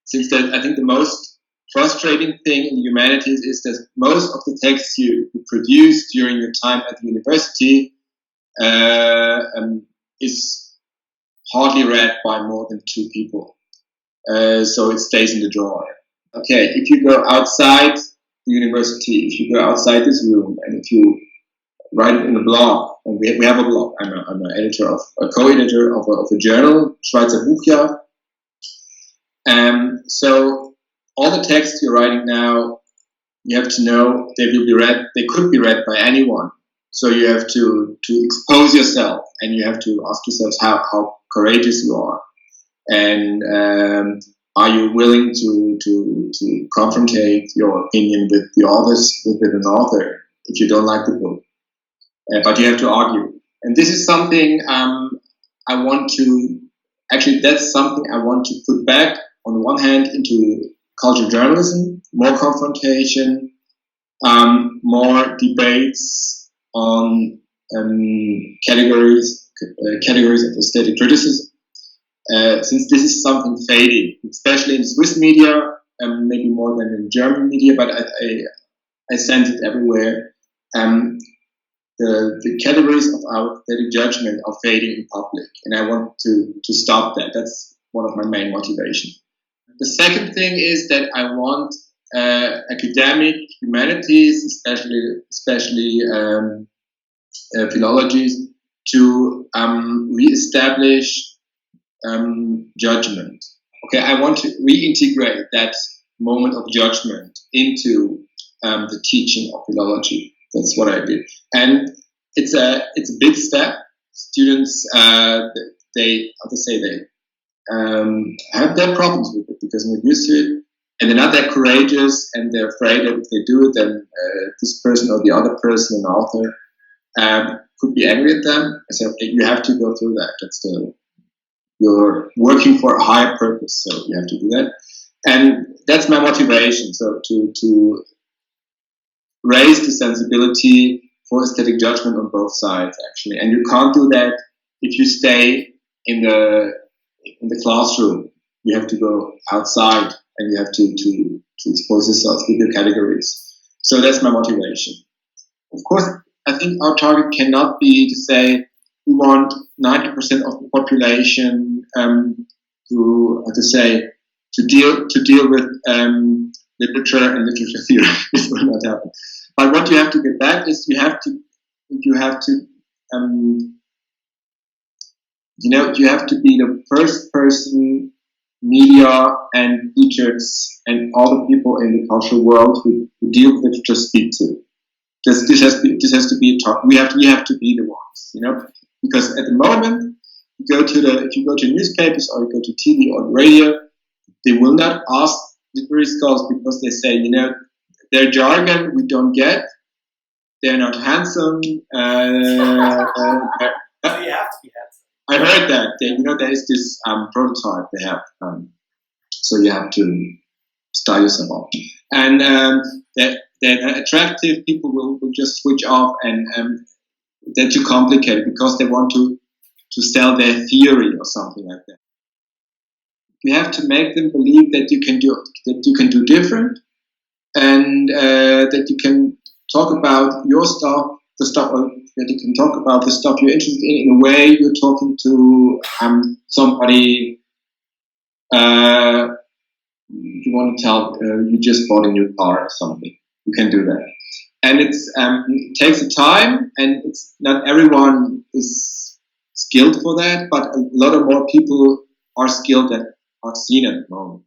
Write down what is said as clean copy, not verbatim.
since that I think the most frustrating thing in humanities is that most of the texts you produce during your time at the university is hardly read by more than 2 people. So it stays in the drawer. Okay, if you go outside the university, if you go outside this room, and if you write it in a blog, and we have a blog. I'm an editor a co-editor of a journal, Schweizer Buchjahr. So all the texts you're writing now, you have to know they will be read. They could be read by anyone. So you have to expose yourself, and you have to ask yourself how courageous you are, and are you willing to confrontate your opinion with the authors, with an author, if you don't like the book? But you have to argue. And this is something I want to, actually that's something I want to put back, on the one hand, into cultural journalism, more confrontation, more debates on categories of aesthetic criticism. Since this is something fading, especially in Swiss media, maybe more than in German media, but I sense it everywhere. The categories of our aesthetic judgment are fading in public, and I want to stop that. That's one of my main motivations. The second thing is that I want academic humanities, especially philologies, to re-establish judgment. Okay, I want to reintegrate that moment of judgment into the teaching of philology. That's what I did, and it's a big step. Students, they have their problems with it because they're used to it, and they're not that courageous, and they're afraid that if they do it, then this person or the other person, an author, could be angry at them. I said, okay, you have to go through that. You're working for a higher purpose, so you have to do that, and that's my motivation. So to raise the sensibility for aesthetic judgment on both sides, actually, and you can't do that if you stay in the classroom. You have to go outside, and you have to expose yourself with your categories. So that's my motivation. Of course, I think our target cannot be to say we want 90% of the population to deal with literature and literature theory. This will not happen. But what you have to get back is you have to be the first person media and teachers and all the people in the cultural world who deal with literature speak to. This has to be a talk. You have to be the ones, because at the moment if you go to newspapers or you go to TV or radio, they will not ask literary scholars because they say, their jargon we don't get. They're not handsome. You have to be handsome. I heard that. There is this prototype they have. So you have to style yourself up. And they're attractive. People will just switch off, and they're too complicated because they want to sell their theory or something like that. You have to make them believe that you can do different, and that you can talk about your stuff, that you can talk about the stuff you're interested in a way you're talking to somebody you want to tell you just bought a new car or something. You can do that. And it takes a time, and it's not everyone is skilled for that, but a lot of more people are skilled that are seen at the moment.